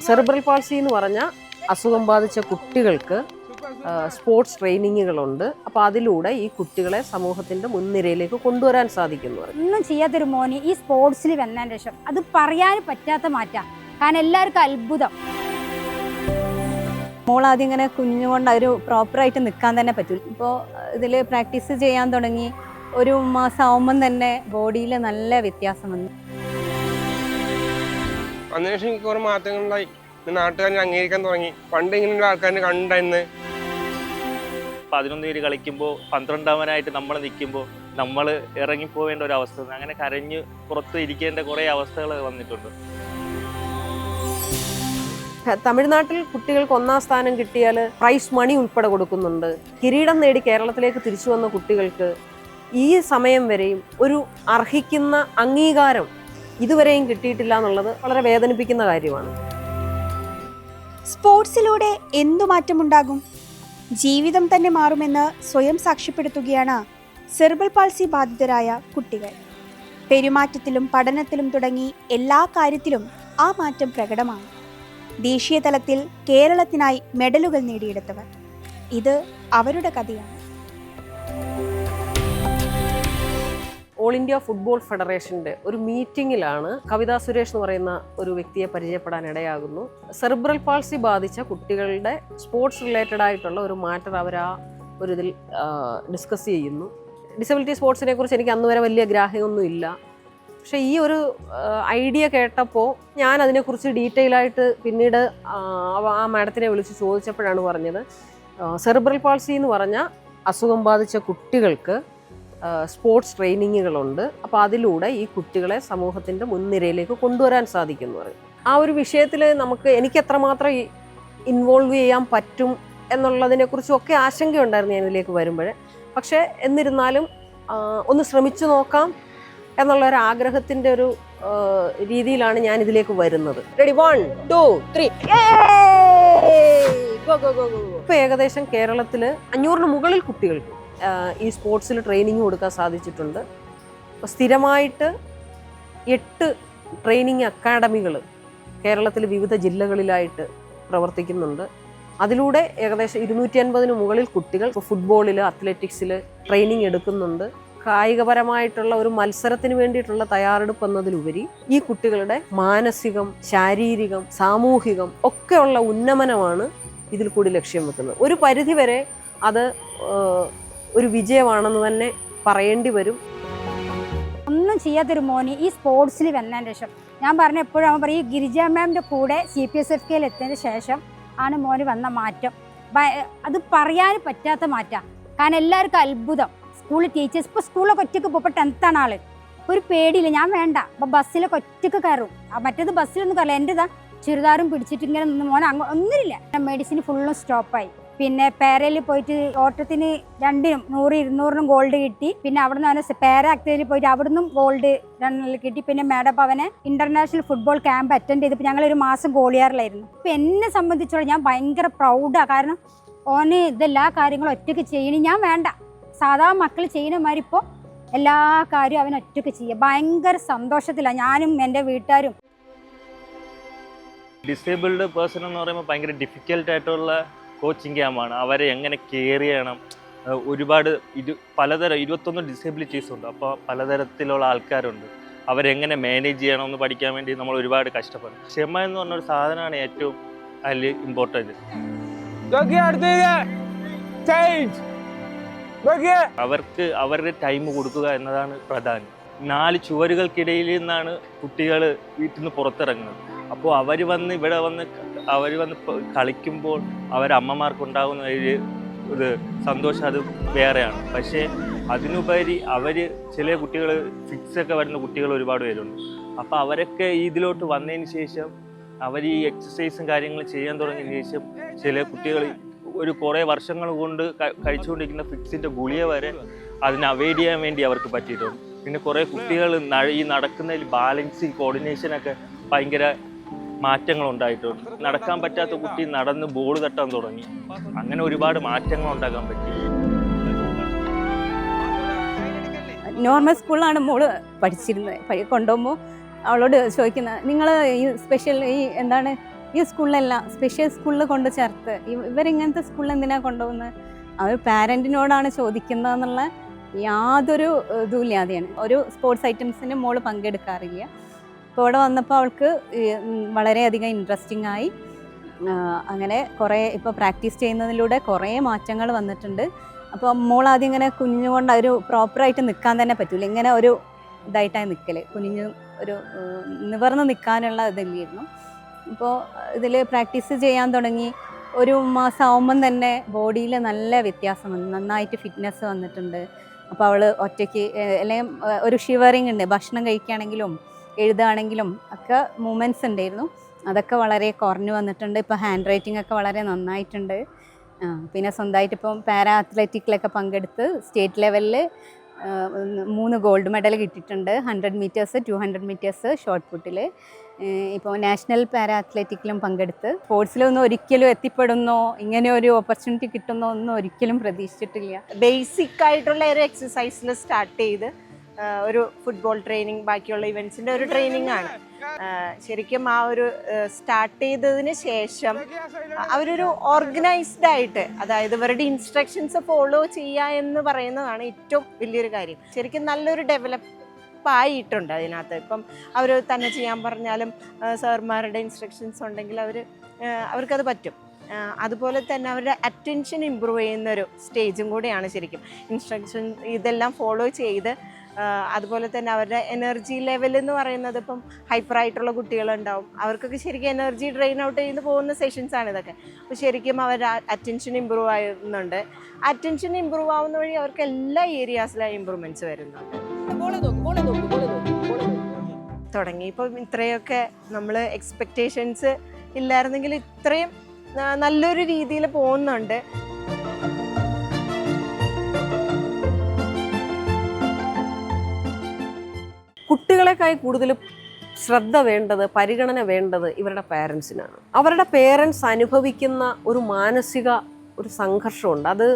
Cerebral palsy എന്ന് പറഞ്ഞ അസുഖം ബാധിച്ച കുട്ടികൾക്ക് സ്പോർട്സ് ട്രെയിനിങ്ങുകളുണ്ട്. അപ്പോൾ അതിലൂടെ ഈ കുട്ടികളെ സമൂഹത്തിന്റെ മുൻനിരയിലേക്ക് കൊണ്ടുവരാൻ സാധിക്കുന്നു. ഒന്നും ചെയ്യാത്തൊരു മോന് ഈ സ്പോർട്സിൽ വന്നതിന് ശേഷം അത് പറയാൻ പറ്റാത്ത മാറ്റാം. കാരണം എല്ലാവർക്കും അത്ഭുതം. മോളാദ്യം ഇങ്ങനെ കുഞ്ഞുകൊണ്ട് ഒരു പ്രോപ്പറായിട്ട് നിൽക്കാൻ തന്നെ പറ്റില്ല. ഇപ്പോൾ ഇതിൽ പ്രാക്ടീസ് ചെയ്യാൻ തുടങ്ങി ഒരു മാസം ആവുമ്പം തന്നെ ബോഡിയിൽ നല്ല വ്യത്യാസം വന്നു. അതിനുശേഷം കുറെ മാറ്റങ്ങളുണ്ടായി. നാട്ടുകാരെ അംഗീകരിക്കാൻ തുടങ്ങി. പണ്ട് ഇങ്ങനെയുള്ള ആൾക്കാരെ കണ്ടായിരുന്നു. 11 പേര് കളിക്കുമ്പോൾ 12-അവനായിട്ട് നമ്മൾ നിൽക്കുമ്പോൾ നമ്മൾ ഇറങ്ങിപ്പോവേണ്ട ഒരു അവസ്ഥ, അങ്ങനെ കരഞ്ഞ് പുറത്ത് ഇരിക്കേണ്ട കുറേ അവസ്ഥകൾ വന്നിട്ടുണ്ട്. തമിഴ്നാട്ടിൽ കുട്ടികൾക്ക് 1ാം സ്ഥാനം കിട്ടിയാൽ പ്രൈസ് മണി ഉൾപ്പെടെ കൊടുക്കുന്നുണ്ട്. കിരീടം നേടി കേരളത്തിലേക്ക് തിരിച്ചു വന്ന കുട്ടികൾക്ക് ഈ സമയം വരെയും ഒരു അർഹിക്കുന്ന അംഗീകാരം ഇതുവരെയും കിട്ടിയിട്ടില്ല എന്നുള്ളത് വളരെ വേദനിപ്പിക്കുന്ന കാര്യമാണ്. സ്പോർട്സിലൂടെ എന്തു മാറ്റമുണ്ടാകും? ജീവിതം തന്നെ മാറുമെന്ന് സ്വയം സാക്ഷ്യപ്പെടുത്തുകയാണ് സെറിബ്രൽ പാൾസി ബാധിതരായ കുട്ടികൾ. പെരുമാറ്റത്തിലും പഠനത്തിലും തുടങ്ങി എല്ലാ കാര്യത്തിലും ആ മാറ്റം പ്രകടമാണ്. ദേശീയ തലത്തിൽ കേരളത്തിനായി മെഡലുകൾ നേടിയെടുത്തവർ. ഇത് അവരുടെ കഥയാണ്. ഓൾ ഇന്ത്യ ഫുട്ബോൾ ഫെഡറേഷൻ്റെ ഒരു മീറ്റിങ്ങിലാണ് കവിത സുരേഷ് എന്ന് പറയുന്ന ഒരു വ്യക്തിയെ പരിചയപ്പെടാൻ ഇടയാകുന്നു. സെറിബ്രൽ പാൾസി ബാധിച്ച കുട്ടികളുടെ സ്പോർട്സ് റിലേറ്റഡ് ആയിട്ടുള്ള ഒരു മാറ്റർ അവർ ആ ഒരു ഇതിൽ ഡിസ്കസ് ചെയ്യുന്നു. ഡിസബിലിറ്റി സ്പോർട്സിനെ കുറിച്ച് എനിക്ക് അന്ന് വരെ വലിയ ഗ്രാഹ്യമൊന്നും ഇല്ല. പക്ഷേ ഈ ഒരു ഐഡിയ കേട്ടപ്പോൾ ഞാൻ അതിനെക്കുറിച്ച് ഡീറ്റെയിൽ ആയിട്ട് പിന്നീട് ആ മാഡത്തിനെ വിളിച്ച് ചോദിച്ചപ്പോഴാണ് പറഞ്ഞത്, സെറിബ്രൽ പാൾസി എന്ന് പറഞ്ഞ അസുഖം ബാധിച്ച കുട്ടികൾക്ക് സ്പോർട്സ് ട്രെയിനിങ്ങുകളുണ്ട്. അപ്പോൾ അതിലൂടെ ഈ കുട്ടികളെ സമൂഹത്തിൻ്റെ മുൻനിരയിലേക്ക് കൊണ്ടുവരാൻ സാധിക്കുന്നു പറയും. ആ ഒരു വിഷയത്തിൽ എനിക്ക് എത്രമാത്രം ഇൻവോൾവ് ചെയ്യാൻ പറ്റും എന്നുള്ളതിനെക്കുറിച്ചൊക്കെ ആശങ്കയുണ്ടായിരുന്നു ഞാൻ ഇതിലേക്ക് വരുമ്പോൾ. പക്ഷേ എന്നിരുന്നാലും ഒന്ന് ശ്രമിച്ചു നോക്കാം എന്നുള്ളൊരാഗ്രഹത്തിൻ്റെ ഒരു രീതിയിലാണ് ഞാൻ ഇതിലേക്ക് വരുന്നത്. റെഡി, 1 2 3 ഇപ്പോൾ ഏകദേശം കേരളത്തിൽ 500-ന് മുകളിൽ കുട്ടികൾക്ക് ഈ സ്പോർട്സിൽ ട്രെയിനിങ് കൊടുക്കാൻ സാധിച്ചിട്ടുണ്ട്. സ്ഥിരമായിട്ട് 8 ട്രെയിനിങ് അക്കാഡമികൾ കേരളത്തിൽ വിവിധ ജില്ലകളിലായിട്ട് പ്രവർത്തിക്കുന്നുണ്ട്. അതിലൂടെ ഏകദേശം 250-ന് മുകളിൽ കുട്ടികൾ ഫുട്ബോളിൽ, അത്ലറ്റിക്സിൽ ട്രെയിനിങ് എടുക്കുന്നുണ്ട്. കായികപരമായിട്ടുള്ള ഒരു മത്സരത്തിന് വേണ്ടിയിട്ടുള്ള തയ്യാറെടുപ്പ് എന്നതിലുപരി ഈ കുട്ടികളുടെ മാനസികം, ശാരീരികം, സാമൂഹികം ഒക്കെയുള്ള ഉന്നമനമാണ് ഇതിൽ കൂടി ലക്ഷ്യം വെക്കുന്നത്. ഒരു പരിധിവരെ അത് ഒരു വിജയമാണെന്ന് തന്നെ പറയേണ്ടി വരും. ഒന്നും ചെയ്യാത്തൊരു മോന് ഈ സ്പോർട്സിൽ വന്നതിന് ശേഷം ഞാൻ പറഞ്ഞ എപ്പോഴും അവൻ പറയും, ഈ ഗിരിജ മാമിൻ്റെ കൂടെ CPSFKയിൽ എത്തിയതിന് ശേഷം ആണ് മോന് വന്ന മാറ്റം. അത് പറയാൻ പറ്റാത്ത മാറ്റം. കാരണം എല്ലാവർക്കും അത്ഭുതം. സ്കൂളിൽ ടീച്ചേഴ്സ് ഇപ്പോൾ സ്കൂളിലൊക്കെ ഒറ്റയ്ക്ക് പോകുമ്പോൾ 10th ആണ് ആൾ, ഒരു പേടിയില്ല. ഞാൻ വേണ്ട, അപ്പോൾ ബസ്സിലൊക്കെ ഒറ്റയ്ക്ക് കയറും. മറ്റേത് ബസ്സിലൊന്നും കയറില്ല. എൻ്റെതാ ചുരിദാറും പിടിച്ചിട്ട് ഇങ്ങനെ നിന്ന് മോനെ ഒന്നുമില്ല. മെഡിസിൻ ഫുള്ളും സ്റ്റോപ്പായി. പിന്നെ പാരയിൽ പോയിട്ട് ഓട്ടത്തിന് 2-നും 100-200-നും ഗോൾഡ് കിട്ടി. പിന്നെ അവിടുന്ന് അവനെ പാര ആക്ടിവിറ്റിയിൽ പോയിട്ട് അവിടുന്ന് ഗോൾഡ് 2 കിട്ടി. പിന്നെ മാഡം അവനെ ഇന്റർനാഷണൽ ഫുട്ബോൾ ക്യാമ്പ് അറ്റൻഡ് ചെയ്തപ്പോൾ ഞങ്ങളൊരു മാസം ഗോളിയാറിലായിരുന്നു. ഇപ്പം എന്നെ സംബന്ധിച്ചോളം ഞാൻ ഭയങ്കര പ്രൗഡാണ്. കാരണം ഓന് ഇതെല്ലാ കാര്യങ്ങളും ഒറ്റയ്ക്ക് ചെയ്യണം. ഞാൻ വേണ്ട, സാധാരണ മക്കൾ ചെയ്യുന്ന മാതിരി ഇപ്പോൾ എല്ലാ കാര്യവും അവൻ ഒറ്റയ്ക്ക് ചെയ്യുക. ഭയങ്കര സന്തോഷത്തിലാണ് ഞാനും എൻ്റെ വീട്ടുകാരും. ഡിസേബിൾഡ് പേഴ്സൺ എന്ന് പറയുമ്പോൾ ഭയങ്കര ഡിഫിക്കൽട്ടായിട്ടുള്ള കോച്ചിങ് ക്യാമ്പാണ്. അവരെ എങ്ങനെ കെയർ ചെയ്യണം, ഒരുപാട് പലതരം 21 ഡിസേബിലിറ്റീസ് ഉണ്ട്. അപ്പോൾ പലതരത്തിലുള്ള ആൾക്കാരുണ്ട്. അവരെങ്ങനെ മാനേജ് ചെയ്യണമെന്ന് പഠിക്കാൻ വേണ്ടി നമ്മൾ ഒരുപാട് കഷ്ടപ്പെടും. ക്ഷമ എന്ന് പറഞ്ഞൊരു സാധനമാണ് ഏറ്റവും അതിൽ ഇമ്പോർട്ടൻറ്റ്. അവർക്ക് അവരുടെ ടൈം കൊടുക്കുക എന്നതാണ് പ്രധാനം. 4 ചുവരുകൾക്കിടയിൽ നിന്നാണ് കുട്ടികൾ വീട്ടിൽ നിന്ന് പുറത്തിറങ്ങുന്നത്. അപ്പോൾ അവർ വന്ന് ഇവിടെ വന്ന് കളിക്കുമ്പോൾ അവരമ്മമാർക്കുണ്ടാകുന്ന ഒരു സന്തോഷം അത് വേറെയാണ്. പക്ഷേ അതിനുപരി ചില കുട്ടികൾ ഫിക്സൊക്കെ വരുന്ന കുട്ടികൾ ഒരുപാട് പേരുണ്ട്. അപ്പോൾ അവരൊക്കെ ഇതിലോട്ട് വന്നതിന് ശേഷം അവർ ഈ എക്സസൈസും കാര്യങ്ങളും ചെയ്യാൻ തുടങ്ങിയതിന് ശേഷം ചില കുട്ടികൾ കുറേ വർഷങ്ങൾ കൊണ്ട് കഴിച്ചുകൊണ്ടിരിക്കുന്ന ഫിക്സിൻ്റെ ഗുളിക വരെ അതിനെ അവോയ്ഡ് ചെയ്യാൻ വേണ്ടി അവർക്ക് പറ്റിയിട്ടുണ്ട്. പിന്നെ കുറേ കുട്ടികൾ ഈ നടക്കുന്നതിൽ ബാലൻസ്, കോർഡിനേഷനൊക്കെ ഭയങ്കര മാറ്റങ്ങൾ ഉണ്ടായിട്ടുണ്ട്. നടക്കാൻ പറ്റാത്ത കുട്ടി നടന്ന് ബോൾ തട്ടാൻ തുടങ്ങി. അങ്ങനെ ഒരുപാട് മാറ്റങ്ങൾ ഉണ്ടാക്കാൻ പറ്റി. നോർമൽ സ്കൂളിലാണ് മോള് പഠിച്ചിരുന്നത്. കൊണ്ടുപോകുമ്പോൾ അവളോട് ചോദിക്കുന്ന നിങ്ങൾ ഈ സ്പെഷ്യൽ എന്താണ് ഈ സ്കൂളിലല്ല സ്പെഷ്യൽ സ്കൂളിൽ കൊണ്ട് ചേർത്ത് ഇവരിങ്ങനത്തെ സ്കൂളിൽ എന്തിനാണ് കൊണ്ടുപോകുന്നത്? അവർ പാരൻറ്റിനോടാണ് ചോദിക്കുന്നതെന്നുള്ള യാതൊരു ഇതുമില്ലാതെയാണ്. ഒരു സ്പോർട്സ് ഐറ്റംസിന് മോള് പങ്കെടുക്കാറില്ല. ഇപ്പോൾ ഇവിടെ വന്നപ്പോൾ അവൾക്ക് വളരെയധികം ഇൻട്രസ്റ്റിംഗ് ആയി. അങ്ങനെ കുറേ ഇപ്പോൾ പ്രാക്ടീസ് ചെയ്യുന്നതിലൂടെ കുറേ മാറ്റങ്ങൾ വന്നിട്ടുണ്ട്. അപ്പോൾ മോളാദ്യം ഇങ്ങനെ കുഞ്ഞുകൊണ്ട് ഒരു പ്രോപ്പറായിട്ട് നിൽക്കാൻ തന്നെ പറ്റില്ല, ഇങ്ങനെ ഒരു ഇതായിട്ടാണ് നിൽക്കൽ, കുനിഞ്ഞ് ഒരു നിവർന്ന് നിൽക്കാനുള്ള ഇതില്ലായിരുന്നു. ഇപ്പോൾ ഇതിൽ പ്രാക്ടീസ് ചെയ്യാൻ തുടങ്ങി ഒരു മാസമാകുമ്പം തന്നെ ബോഡിയിൽ നല്ല വ്യത്യാസം വന്നു, നന്നായിട്ട് ഫിറ്റ്നസ് വന്നിട്ടുണ്ട്. അപ്പോൾ അവൾ ഒറ്റയ്ക്ക് അല്ലെങ്കിൽ ഒരു ഷിവറിങ് ഉണ്ട്, ഭക്ഷണം കഴിക്കുകയാണെങ്കിലും എഴുതുകയാണെങ്കിലും ഒക്കെ മൂമെൻറ്റ്സ് ഉണ്ടായിരുന്നു, അതൊക്കെ വളരെ കുറഞ്ഞു വന്നിട്ടുണ്ട്. ഇപ്പോൾ ഹാൻഡ് റൈറ്റിംഗ് ഒക്കെ വളരെ നന്നായിട്ടുണ്ട്. പിന്നെ സ്വന്തമായിട്ട് ഇപ്പം പാരാ അത്ലറ്റിക്കിലൊക്കെ പങ്കെടുത്ത് സ്റ്റേറ്റ് ലെവലിൽ 3 ഗോൾഡ് മെഡൽ കിട്ടിയിട്ടുണ്ട്. 100 മീറ്റേഴ്സ്, 200 മീറ്റേഴ്സ് ഷോർട്ട് പുട്ടിൽ. ഇപ്പോൾ നാഷണൽ പാരാ അത്ലറ്റിക്കിലും പങ്കെടുത്ത്. സ്പോർട്സിലൊന്നും ഒരിക്കലും എത്തിപ്പെടുന്നോ ഇങ്ങനെ ഒരു ഓപ്പർച്യൂണിറ്റി കിട്ടുന്നോ ഒന്നും ഒരിക്കലും പ്രതീക്ഷിച്ചിട്ടില്ല. ബേസിക് ആയിട്ടുള്ള ഒരു എക്സസൈസിൽ സ്റ്റാർട്ട് ചെയ്ത് ഒരു ഫുട്ബോൾ ട്രെയിനിങ്, ബാക്കിയുള്ള ഇവൻസിൻ്റെ ഒരു ട്രെയിനിങ് ആണ്. ശരിക്കും ആ ഒരു സ്റ്റാർട്ട് ചെയ്തതിന് ശേഷം അവരൊരു ഓർഗനൈസ്ഡ് ആയിട്ട്, അതായത് ഇവരുടെ ഇൻസ്ട്രക്ഷൻസ് ഫോളോ ചെയ്യുക എന്ന് പറയുന്നതാണ് ഏറ്റവും വലിയൊരു കാര്യം. ശരിക്കും നല്ലൊരു ഡെവലപ്പായിട്ടുണ്ട് അതിനകത്ത്. ഇപ്പം അവർ തന്നെ ചെയ്യാൻ പറഞ്ഞാലും സാർമാരുടെ ഇൻസ്ട്രക്ഷൻസ് ഉണ്ടെങ്കിൽ അവർക്കത് പറ്റും. അതുപോലെ തന്നെ അവരുടെ അറ്റൻഷൻ ഇമ്പ്രൂവ് ചെയ്യുന്നൊരു സ്റ്റേജും കൂടെയാണ് ശരിക്കും ഇൻസ്ട്രക്ഷൻ ഇതെല്ലാം ഫോളോ ചെയ്ത്. അതുപോലെ തന്നെ അവരുടെ എനർജി ലെവൽ എന്ന് പറയുന്നത്, ഇപ്പം ഹൈപ്പറായിട്ടുള്ള കുട്ടികളുണ്ടാവും, അവർക്കൊക്കെ ശരിക്കും എനർജി ഡ്രെയിൻ ഔട്ട് ചെയ്ത് പോകുന്ന സെഷൻസ് ആണ് ഇതൊക്കെ. അപ്പോൾ ശരിക്കും അവരുടെ അറ്റൻഷൻ ഇമ്പ്രൂവ് ആവുന്നുണ്ട്. അറ്റൻഷൻ ഇമ്പ്രൂവ് ആവുന്ന വഴി അവർക്ക് എല്ലാ ഏരിയാസിലും ഇമ്പ്രൂവ്മെൻറ്റ്സ് വരുന്നുണ്ട്. തുടങ്ങി ഇപ്പം ഇത്രയൊക്കെ നമ്മൾ എക്സ്പെക്റ്റേഷൻസ് ഇല്ലായിരുന്നെങ്കിൽ ഇത്രയും നല്ലൊരു രീതിയിൽ പോകുന്നുണ്ട്. കുട്ടികളെക്കായി കൂടുതൽ ശ്രദ്ധ വേണ്ടത്, പരിഗണന വേണ്ടത് ഇവരുടെ പേരൻസിനാണ്. അവരുടെ പേരൻസ് അനുഭവിക്കുന്ന ഒരു മാനസിക ഒരു സംഘർഷമുണ്ട്, അത്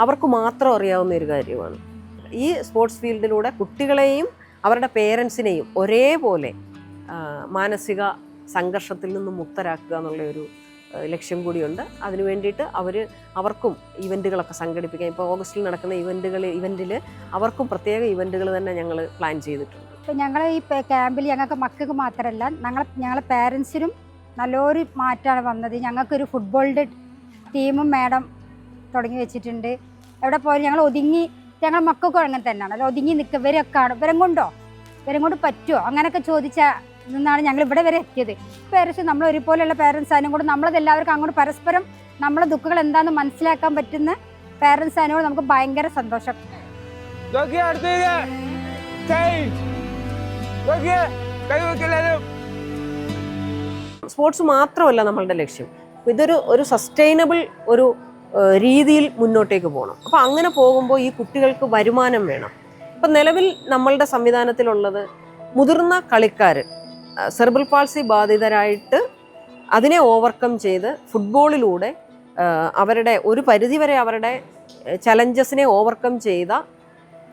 അവർക്ക് മാത്രം അറിയാവുന്ന ഒരു കാര്യമാണ്. ഈ സ്പോർട്സ് ഫീൽഡിലൂടെ കുട്ടികളെയും അവരുടെ പേരൻസിനെയും ഒരേപോലെ മാനസിക സംഘർഷത്തിൽ നിന്നും മുക്തരാക്കുക എന്നുള്ള ഒരു ലക്ഷ്യം കൂടിയുണ്ട്. അതിനു വേണ്ടിയിട്ട് അവർക്കും ഇവൻറ്റുകളൊക്കെ സംഘടിപ്പിക്കാം. ഇപ്പോൾ ഓഗസ്റ്റിൽ നടക്കുന്ന ഇവൻറ്റിൽ അവർക്കും പ്രത്യേക ഇവൻറ്റുകൾ തന്നെ ഞങ്ങൾ പ്ലാൻ ചെയ്തിട്ടുണ്ട്. ഇപ്പം ഞങ്ങൾ ഈ ക്യാമ്പിൽ ഞങ്ങൾക്ക് മക്കൾക്ക് മാത്രമല്ല ഞങ്ങളെ പേരൻസിനും നല്ലൊരു മാറ്റമാണ് വന്നത്. ഞങ്ങൾക്കൊരു ഫുട്ബോളിൻ്റെ ടീമും മാഡം തുടങ്ങി വെച്ചിട്ടുണ്ട്. എവിടെ പോയാലും ഞങ്ങൾ മക്കൾക്കും അങ്ങനെ തന്നെയാണ്, അല്ല ഒതുങ്ങി നിൽക്കുക. ഇവരും കൊണ്ട് പറ്റുമോ അങ്ങനെയൊക്കെ ചോദിച്ചാൽ നിന്നാണ് ഞങ്ങൾ ഇവിടെ വരെ എത്തിയത്. പേരൻസ് നമ്മൾ ഒരുപോലെയുള്ള പേരൻസ് ആയതിനും കൂടെ നമ്മളതെല്ലാവർക്കും അങ്ങോട്ട് പരസ്പരം നമ്മളെ ദുഃഖങ്ങൾ എന്താണെന്ന് മനസ്സിലാക്കാൻ പറ്റുന്ന പേരൻസ് ആയതിനോട് നമുക്ക് ഭയങ്കര സന്തോഷം. സ്പോർട്സ് മാത്രമല്ല നമ്മളുടെ ലക്ഷ്യം, ഇതൊരു സസ്റ്റൈനബിൾ ഒരു രീതിയിൽ മുന്നോട്ടേക്ക് പോകണം. അപ്പോൾ അങ്ങനെ പോകുമ്പോൾ ഈ കുട്ടികൾക്ക് വരുമാനം വേണം. ഇപ്പം നിലവിൽ നമ്മളുടെ സംവിധാനത്തിലുള്ളത് മുതിർന്ന കളിക്കാർ സെറിബ്രൽ പാൾസി ബാധിതരായിട്ട് അതിനെ ഓവർകം ചെയ്ത് ഫുട്ബോളിലൂടെ അവരുടെ ഒരു പരിധിവരെ അവരുടെ ചലഞ്ചസിനെ ഓവർകം ചെയ്ത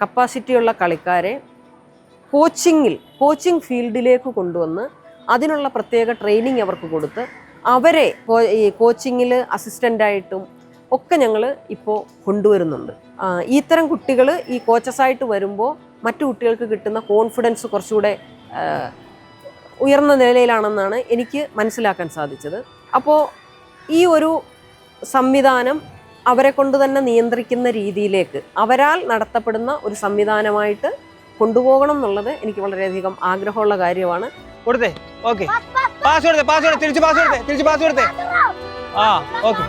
കപ്പാസിറ്റിയുള്ള കളിക്കാരെ കോച്ചിങ് ഫീൽഡിലേക്ക് കൊണ്ടുവന്ന് അതിനുള്ള പ്രത്യേക ട്രെയിനിങ് അവർക്ക് കൊടുത്ത് അവരെ ഈ കോച്ചിങ്ങിൽ അസിസ്റ്റൻ്റായിട്ടും ഒക്കെ ഞങ്ങൾ ഇപ്പോൾ കൊണ്ടുവരുന്നുണ്ട്. ഇത്തരം കുട്ടികൾ ഈ കോച്ചസായിട്ട് വരുമ്പോൾ മറ്റു കുട്ടികൾക്ക് കിട്ടുന്ന കോൺഫിഡൻസ് കുറച്ചുകൂടെ ഉയർന്ന നിലയിലാണെന്നാണ് എനിക്ക് മനസ്സിലാക്കാൻ സാധിച്ചത്. അപ്പോൾ ഈ ഒരു സംവിധാനം അവരെ കൊണ്ട് തന്നെ നിയന്ത്രിക്കുന്ന രീതിയിലേക്ക് അവരാൽ നടത്തപ്പെടുന്ന ഒരു സംവിധാനമായിട്ട് കൊണ്ടുപോകണം എന്നുള്ളത് എനിക്ക് വളരെയധികം ആഗ്രഹമുള്ള കാര്യമാണ്. കൊടുത്തേ, ഓക്കെ, പാസ് കൊടുത്തേ, തിരിച്ച് പാസ് കൊടുത്തേ. ആ ഓക്കെ.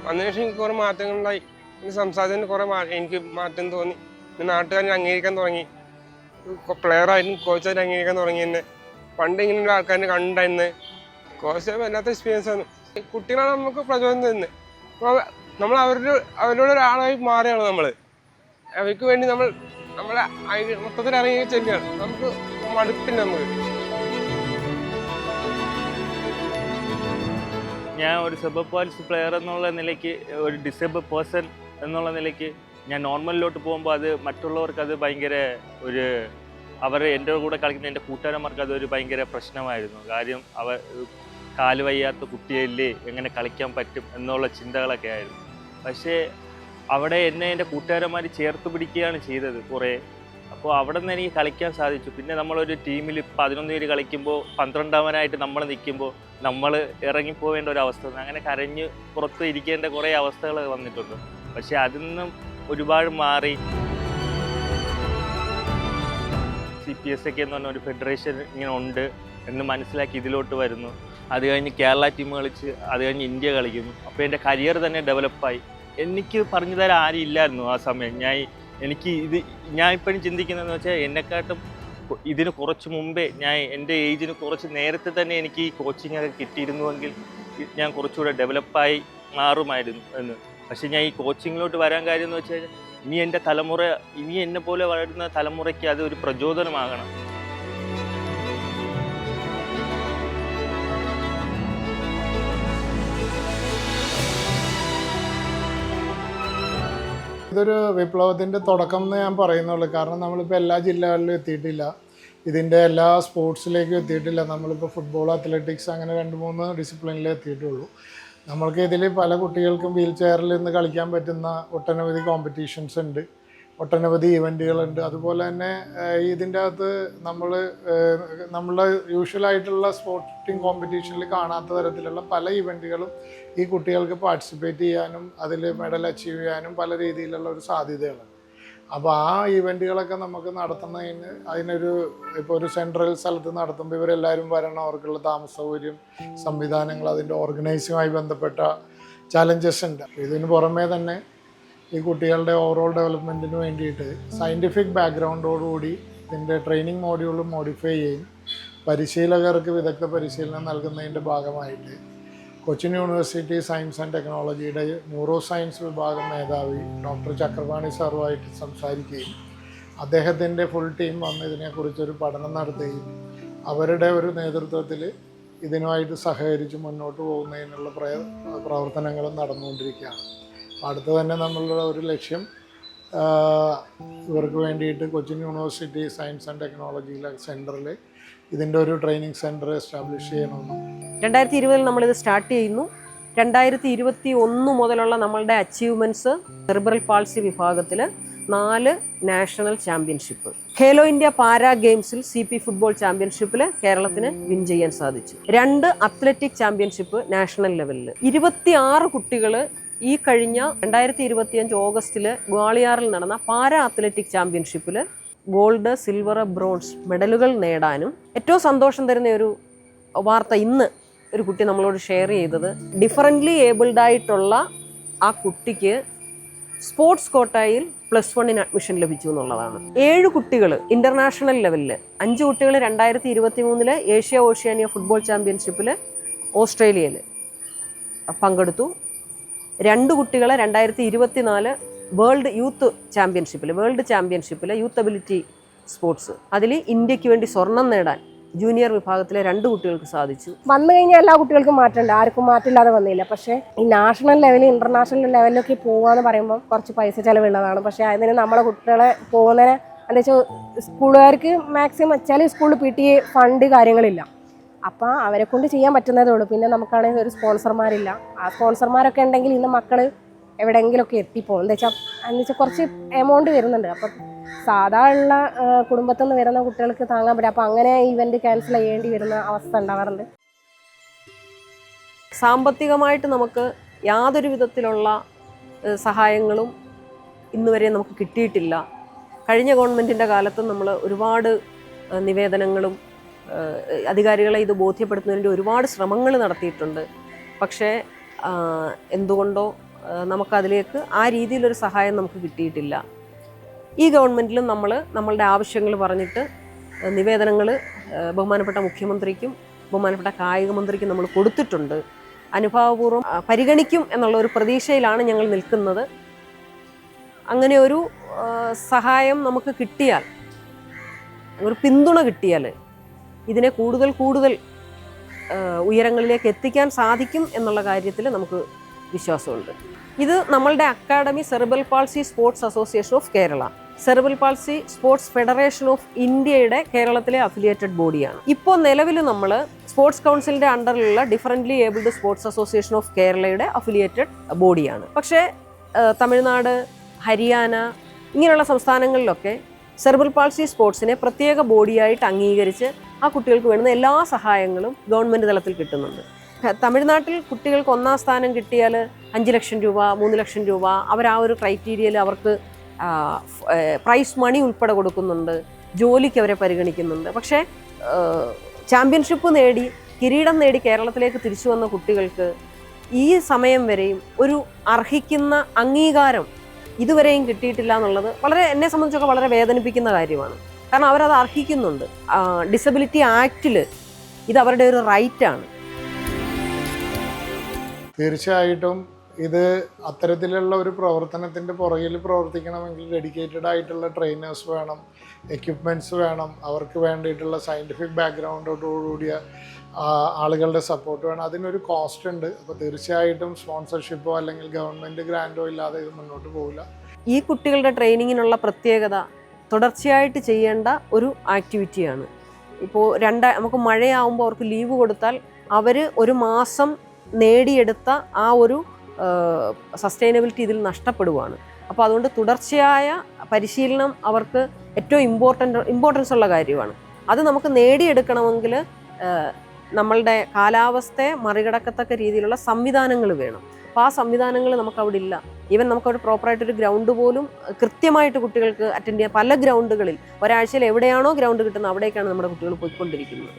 അതിനുശേഷം എനിക്ക് കുറേ മാറ്റങ്ങളുണ്ടായി. എൻ്റെ സംസാരത്തിന് കുറേ എനിക്ക് മാറ്റം തോന്നി. നാട്ടുകാരെ അംഗീകരിക്കാൻ തുടങ്ങി, പ്ലെയറായിട്ടും കോച്ചായിട്ട് അംഗീകരിക്കാൻ തുടങ്ങി. എന്നെ പണ്ട് ഇങ്ങനെയുള്ള ആൾക്കാരെ കണ്ടായിരുന്നു. കോച്ച് വല്ലാത്ത എക്സ്പീരിയൻസ് ആണ്. കുട്ടികളാണ് നമുക്ക് പ്രചോദനം തരുന്നത്. നമ്മൾ അവരോട് ഒരാളായി മാറുകയാണ് നമ്മൾ. അവർക്ക് വേണ്ടി നമ്മളെ മൊത്തത്തിൽ ഇറങ്ങി ചെല്ലുകയാണ്. നമുക്ക് മടുപ്പില്ല. ഞാൻ ഒരു സെറിബ്രൽ പാൾസി പ്ലെയർ എന്നുള്ള നിലയ്ക്ക്, ഒരു ഡിസേബിൾ പേഴ്സൺ എന്നുള്ള നിലയ്ക്ക് ഞാൻ നോർമലിലോട്ട് പോകുമ്പോൾ അത് മറ്റുള്ളവർക്ക് അത് ഭയങ്കര ഒരു എൻ്റെ കൂടെ കളിക്കുന്ന എൻ്റെ കൂട്ടുകാരന്മാർക്ക് അതൊരു ഭയങ്കര പ്രശ്നമായിരുന്നു. കാര്യം കാല് വയ്യാത്ത കുട്ടിയല്ലേ എങ്ങനെ കളിക്കാൻ പറ്റും എന്നുള്ള ചിന്തകളൊക്കെ ആയിരുന്നു. പക്ഷേ അവിടെ എന്നെ എൻ്റെ കൂട്ടുകാരന്മാർ ചേർത്ത് പിടിക്കുകയാണ് ചെയ്തത് കുറേ. അപ്പോൾ അവിടെ നിന്ന് എനിക്ക് കളിക്കാൻ സാധിച്ചു. പിന്നെ നമ്മളൊരു ടീമിൽ 11 പേര് കളിക്കുമ്പോൾ 12-അവനായിട്ട് നമ്മൾ നിൽക്കുമ്പോൾ നമ്മൾ ഇറങ്ങിപ്പോവേണ്ട ഒരു അവസ്ഥ, അങ്ങനെ കരഞ്ഞ് പുറത്ത് ഇരിക്കേണ്ട കുറേ അവസ്ഥകൾ വന്നിട്ടുണ്ട്. പക്ഷേ അതിൽ നിന്നും ഒരുപാട് മാറി CPSK എന്ന് പറഞ്ഞ ഒരു ഫെഡറേഷൻ ഇങ്ങനെ ഉണ്ട് എന്ന് മനസ്സിലാക്കി ഇതിലോട്ട് വരുന്നു. അത് കഴിഞ്ഞ് കേരള ടീം കളിച്ച്, അത് കഴിഞ്ഞ് ഇന്ത്യ കളിക്കുന്നു. അപ്പോൾ എൻ്റെ കരിയർ തന്നെ ഡെവലപ്പായി. എനിക്ക് പറഞ്ഞു തരാൻ ആരും ഇല്ലായിരുന്നു ആ സമയം. ഞാൻ ഇപ്പോഴും ചിന്തിക്കുന്നതെന്ന് വെച്ചാൽ എന്നെക്കാട്ടും ഇതിന് കുറച്ച് മുമ്പേ എൻ്റെ ഏജിന് കുറച്ച് നേരത്തെ തന്നെ എനിക്ക് ഈ കോച്ചിങ് ഒക്കെ കിട്ടിയിരുന്നുവെങ്കിൽ ഞാൻ കുറച്ചുകൂടെ ഡെവലപ്പായി മാറുമായിരുന്നു എന്ന്. പക്ഷേ ഞാൻ ഈ കോച്ചിങ്ങിലോട്ട് വരാൻ കാര്യം എന്ന് വെച്ച് കഴിഞ്ഞാൽ ഇനി എന്നെ പോലെ വളരുന്ന തലമുറയ്ക്ക് അത് ഒരു പ്രചോദനമാകണം. ഇതൊരു വിപ്ലവത്തിൻ്റെ തുടക്കം എന്ന് ഞാൻ പറയുന്നുള്ളൂ. കാരണം നമ്മളിപ്പോൾ എല്ലാ ജില്ലകളിലും എത്തിയിട്ടില്ല, ഇതിൻ്റെ എല്ലാ സ്പോർട്സിലേക്കും എത്തിയിട്ടില്ല. നമ്മളിപ്പോൾ ഫുട്ബോൾ, അത്ലറ്റിക്സ് അങ്ങനെ 2-3 ഡിസിപ്ലിനിലേ എത്തിയിട്ടുള്ളൂ. നമ്മൾക്ക് ഇതിൽ പല കുട്ടികൾക്കും വീൽ ചെയറിൽ നിന്ന് കളിക്കാൻ പറ്റുന്ന ഒട്ടനവധി കോമ്പറ്റീഷൻസ് ഉണ്ട്, ഒട്ടനവധി ഇവൻറ്റുകളുണ്ട്. അതുപോലെ തന്നെ ഇതിൻ്റെ അകത്ത് നമ്മളുടെ യൂഷ്വലായിട്ടുള്ള സ്പോർട്ടിങ് കോമ്പറ്റീഷനിൽ കാണാത്ത തരത്തിലുള്ള പല ഇവൻറ്റുകളും ഈ കുട്ടികൾക്ക് പാർട്ടിസിപ്പേറ്റ് ചെയ്യാനും അതിൽ മെഡൽ അച്ചീവ് ചെയ്യാനും പല രീതിയിലുള്ള ഒരു സാധ്യതകളുണ്ട്. അപ്പോൾ ആ ഇവൻറ്റുകളൊക്കെ നമുക്ക് നടത്തുന്നതിന് ഇപ്പോൾ ഒരു സെൻട്രൽ സ്ഥലത്ത് നടത്തുമ്പോൾ ഇവരെല്ലാവരും വരണം, അവർക്കുള്ള താമസ സൗകര്യം, സംവിധാനങ്ങൾ, അതിൻ്റെ ഓർഗനൈസിങ്ങുമായി ബന്ധപ്പെട്ട ചലഞ്ചസ് ഉണ്ട്. ഇതിന് പുറമേ തന്നെ ഈ കുട്ടികളുടെ ഓവറോൾ ഡെവലപ്മെൻറ്റിന് വേണ്ടിയിട്ട് സയൻറ്റിഫിക് ബാക്ക്ഗ്രൗണ്ടോടുകൂടി ഇതിൻ്റെ ട്രെയിനിങ് മോഡ്യൂൾ മോഡിഫൈ ചെയ്യും. പരിശീലകർക്ക് വിദഗ്ധ പരിശീലനം നൽകുന്നതിൻ്റെ ഭാഗമായിട്ട് കൊച്ചിൻ യൂണിവേഴ്സിറ്റി സയൻസ് ആൻഡ് ടെക്നോളജിയുടെ ന്യൂറോ സയൻസ് വിഭാഗം മേധാവി ഡോക്ടർ ചക്രപാണി സാറുമായിട്ട് സംസാരിക്കുകയും അദ്ദേഹത്തിൻ്റെ ഫുൾ ടീം വന്ന് ഇതിനെക്കുറിച്ചൊരു പഠനം നടത്തുകയും അവരുടെ ഒരു നേതൃത്വത്തിൽ ഇതിനുമായിട്ട് സഹകരിച്ച് മുന്നോട്ട് പോകുന്നതിനുള്ള പ്രവർത്തനങ്ങളും നടന്നുകൊണ്ടിരിക്കുകയാണ്. അടുത്ത് തന്നെ നമ്മളുടെ ഒരു ലക്ഷ്യം ഇവർക്ക് വേണ്ടിയിട്ട് കൊച്ചിൻ യൂണിവേഴ്സിറ്റി സയൻസ് ആൻഡ് ടെക്നോളജിയിലെ സെൻറ്ററിൽ ഇതിൻ്റെ ഒരു ട്രെയിനിങ് സെൻറ്റർ എസ്റ്റാബ്ലിഷ് ചെയ്യണമെന്നും 2020 നമ്മളിത് സ്റ്റാർട്ട് ചെയ്യുന്നു. 2021 മുതലുള്ള നമ്മളുടെ അച്ചീവ്മെൻറ്റ്സ് സെറിബ്രൽ പാൾസി വിഭാഗത്തിൽ 4 national championship, Khelo India para ഗെയിംസിൽ CP ഫുട്ബോൾ ചാമ്പ്യൻഷിപ്പിൽ കേരളത്തിന് വിൻ ചെയ്യാൻ സാധിച്ചു. 2 അത്ലറ്റിക് ചാമ്പ്യൻഷിപ്പ് നാഷണൽ ലെവലിൽ. 26 കുട്ടികൾ ഈ കഴിഞ്ഞ 2025 ഓഗസ്റ്റിൽ ഗ്വാളിയാറിൽ നടന്ന പാരാ അത്ലറ്റിക് ചാമ്പ്യൻഷിപ്പിൽ ഗോൾഡ്, സിൽവർ, ബ്രോൺസ് മെഡലുകൾ നേടാനും. ഏറ്റവും സന്തോഷം തരുന്ന ഒരു വാർത്ത ഇന്ന് ഒരു കുട്ടി നമ്മളോട് ഷെയർ ചെയ്തത്, ഡിഫറൻ്റ്ലി ഏബിൾഡ് ആയിട്ടുള്ള ആ കുട്ടിക്ക് സ്പോർട്സ് കോട്ടയിൽ +1 അഡ്മിഷൻ ലഭിച്ചു എന്നുള്ളതാണ്. 7 കുട്ടികൾ ഇൻ്റർനാഷണൽ ലെവലിൽ, 5 കുട്ടികൾ 2023 ഏഷ്യ ഓഷ്യാനിയ ഫുട്ബോൾ ചാമ്പ്യൻഷിപ്പിൽ ഓസ്ട്രേലിയയിൽ പങ്കെടുത്തു. 2 കുട്ടികൾ 2024 വേൾഡ് ചാമ്പ്യൻഷിപ്പിൽ യൂത്ത് അബിലിറ്റി സ്പോർട്സ് അതിൽ ഇന്ത്യക്ക് വേണ്ടി സ്വർണം നേടാൻ ജൂനിയർ വിഭാഗത്തിലെ 2 കുട്ടികൾക്ക് സാധിച്ചു. വന്നു കഴിഞ്ഞാൽ എല്ലാ കുട്ടികൾക്കും മാറ്റമുണ്ട്, ആർക്കും മാറ്റമില്ലാതെ വന്നില്ല. പക്ഷേ ഈ നാഷണൽ ലെവലിൽ ഇന്റർനാഷണൽ ലെവലിലൊക്കെ പോകാന്ന് പറയുമ്പോൾ കുറച്ച് പൈസ ചിലവുള്ളതാണ്. പക്ഷേ അതിന് നമ്മളെ കുട്ടികളെ പോകുന്നതിന് എന്താ വെച്ചാൽ സ്കൂളുകാർക്ക് മാക്സിമം ചില സ്കൂളിൽ PTA ഫണ്ട് കാര്യങ്ങളില്ല. അപ്പോൾ അവരെ കൊണ്ട് ചെയ്യാൻ പറ്റുന്നതേ ഉള്ളൂ. പിന്നെ നമുക്കാണെങ്കിൽ ഒരു സ്പോൺസർമാരില്ല. ആ സ്പോൺസർമാരൊക്കെ ഉണ്ടെങ്കിൽ ഇന്ന് മക്കൾ എവിടെയെങ്കിലുമൊക്കെ എത്തിപ്പോകും. എന്താ വെച്ചാൽ കുറച്ച് എമൗണ്ട് വരുന്നുണ്ട്. അപ്പം സാധാ ഉള്ള കുടുംബത്തിൽ നിന്ന് വരുന്ന കുട്ടികൾക്ക് താങ്ങാൻ പറ്റും. അപ്പോൾ അങ്ങനെ ഇവന്റ് ക്യാൻസൽ ചെയ്യേണ്ടി വരുന്ന അവസ്ഥ ഉണ്ടാവാറുണ്ട്. സാമ്പത്തികമായിട്ട് നമുക്ക് യാതൊരു വിധത്തിലുള്ള സഹായങ്ങളും ഇന്നുവരെ നമുക്ക് കിട്ടിയിട്ടില്ല. കഴിഞ്ഞ ഗവൺമെൻറ്റിൻ്റെ കാലത്ത് നമ്മൾ ഒരുപാട് നിവേദനങ്ങളും അധികാരികളെ ഇത് ബോധ്യപ്പെടുത്തുന്നതിൻ്റെ ഒരുപാട് ശ്രമങ്ങൾ നടത്തിയിട്ടുണ്ട്. പക്ഷേ എന്തുകൊണ്ടോ നമുക്കതിലേക്ക് ആ രീതിയിലൊരു സഹായം നമുക്ക് കിട്ടിയിട്ടില്ല. ഈ ഗവൺമെൻറ്റിലും നമ്മളുടെ ആവശ്യങ്ങൾ പറഞ്ഞിട്ട് നിവേദനങ്ങൾ ബഹുമാനപ്പെട്ട മുഖ്യമന്ത്രിക്കും ബഹുമാനപ്പെട്ട കായിക മന്ത്രിക്കും നമ്മൾ കൊടുത്തിട്ടുണ്ട്. അനുഭാവപൂർവ്വം പരിഗണിക്കും എന്നുള്ള ഒരു പ്രതീക്ഷയിലാണ് ഞങ്ങൾ നിൽക്കുന്നത്. അങ്ങനെ ഒരു സഹായം നമുക്ക് കിട്ടിയാൽ, ഒരു പിന്തുണ കിട്ടിയാൽ ഇതിനെ കൂടുതൽ ഉയരങ്ങളിലേക്ക് എത്തിക്കാൻ സാധിക്കും എന്നുള്ള കാര്യത്തിൽ നമുക്ക് വിശ്വാസമുണ്ട്. ഇത് നമ്മളുടെ academy cerebral palsy sports association of Kerala, cerebral palsy sports federation of ഇന്ത്യയുടെ കേരളത്തിലെ അഫിലിയേറ്റഡ് ബോഡിയാണ്. ഇപ്പോൾ നിലവിൽ നമ്മൾ സ്പോർട്സ് കൗൺസിലിൻ്റെ അണ്ടറിലുള്ള differently abled sports association of കേരളയുടെ അഫിലിയേറ്റഡ് ബോഡിയാണ്. പക്ഷേ തമിഴ്നാട്, ഹരിയാന ഇങ്ങനെയുള്ള സംസ്ഥാനങ്ങളിലൊക്കെ സെറിബ്രൽ പാൾസി സ്പോർട്സിനെ പ്രത്യേക ബോഡിയായിട്ട് അംഗീകരിച്ച് ആ കുട്ടികൾക്ക് വേണ്ടുന്ന എല്ലാ സഹായങ്ങളും ഗവൺമെൻറ് തലത്തിൽ കിട്ടുന്നുണ്ട്. തമിഴ്നാട്ടിൽ കുട്ടികൾക്ക് 1ാം സ്ഥാനം കിട്ടിയാൽ 5 ലക്ഷം രൂപ, 3 ലക്ഷം രൂപ അവർ ആ ഒരു ക്രൈറ്റീരിയയിൽ അവർക്ക് പ്രൈസ് മണി ഉൾപ്പെടെ കൊടുക്കുന്നുണ്ട്, ജോലിക്ക് അവരെ പരിഗണിക്കുന്നുണ്ട്. പക്ഷേ ചാമ്പ്യൻഷിപ്പ് നേടി കിരീടം നേടി കേരളത്തിലേക്ക് തിരിച്ചു വന്ന കുട്ടികൾക്ക് ഈ സമയം വരെയും ഒരു അർഹിക്കുന്ന അംഗീകാരം ഇതുവരെയും കിട്ടിയിട്ടില്ല എന്നുള്ളത് എന്നെ സംബന്ധിച്ചൊക്കെ വളരെ വേദനിപ്പിക്കുന്ന കാര്യമാണ്. കാരണം അവരത് അർഹിക്കുന്നുണ്ട്. ഡിസബിലിറ്റി ആക്റ്റിൽ ഇത് അവരുടെ ഒരു റൈറ്റാണ്. തീർച്ചയായിട്ടും ഇത് അത്തരത്തിലുള്ള ഒരു പ്രവർത്തനത്തിൻ്റെ പുറകിൽ പ്രവർത്തിക്കണമെങ്കിൽ ഡെഡിക്കേറ്റഡ് ആയിട്ടുള്ള ട്രെയിനേഴ്സ് വേണം, എക്യുപ്മെൻറ്റ്സ് വേണം, അവർക്ക് വേണ്ടിയിട്ടുള്ള സയൻറ്റിഫിക് ബാക്ക്ഗ്രൗണ്ടോടുകൂടിയ ആളുകളുടെ സപ്പോർട്ട് വേണം. അതിനൊരു കോസ്റ്റ് ഉണ്ട്. അപ്പോൾ തീർച്ചയായിട്ടും സ്പോൺസർഷിപ്പോ അല്ലെങ്കിൽ ഗവൺമെൻറ് ഗ്രാൻഡോ ഇല്ലാതെ ഇത് മുന്നോട്ട് പോകില്ല. ഈ കുട്ടികളുടെ ട്രെയിനിങ്ങിനുള്ള പ്രത്യേകത തുടർച്ചയായിട്ട് ചെയ്യേണ്ട ഒരു ആക്ടിവിറ്റിയാണ്. ഇപ്പോൾ നമുക്ക് മഴയാവുമ്പോൾ അവർക്ക് ലീവ് കൊടുത്താൽ അവർ ഒരു മാസം നേടിയെടുത്ത ആ ഒരു സസ്റ്റൈനബിലിറ്റി ഇതിൽ നഷ്ടപ്പെടുവാണ്. അപ്പോൾ അതുകൊണ്ട് തുടർച്ചയായ പരിശീലനം അവർക്ക് ഏറ്റവും ഇമ്പോർട്ടൻസ് ഉള്ള കാര്യമാണ്. അത് നമുക്ക് നേടിയെടുക്കണമെങ്കിൽ നമ്മളുടെ കാലാവസ്ഥയെ മറികടക്കത്തക്ക രീതിയിലുള്ള സംവിധാനങ്ങൾ വേണം. അപ്പോൾ ആ സംവിധാനങ്ങൾ നമുക്കവിടെ ഇല്ല. ഈവൻ നമുക്കവിടെ പ്രോപ്പറായിട്ടൊരു ഗ്രൗണ്ട് പോലും കൃത്യമായിട്ട് കുട്ടികൾക്ക് അറ്റൻഡ് ചെയ്യാൻ പല ഗ്രൗണ്ടുകളിൽ ഒരാഴ്ചയിൽ എവിടെയാണോ ഗ്രൗണ്ട് കിട്ടുന്നത് അവിടേക്കാണ് നമ്മുടെ കുട്ടികൾ പോയിക്കൊണ്ടിരിക്കുന്നത്.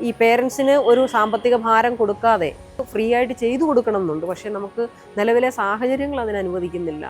ഈ പേരൻസിന് ഒരു സാമ്പത്തിക ഭാരം കൊടുക്കാതെ ഫ്രീ ആയിട്ട് ചെയ്തു കൊടുക്കണം എന്നുണ്ട്. പക്ഷേ നമുക്ക് നിലവിലെ സാഹചര്യങ്ങൾ അതിന് അനുവദിക്കുന്നില്ല.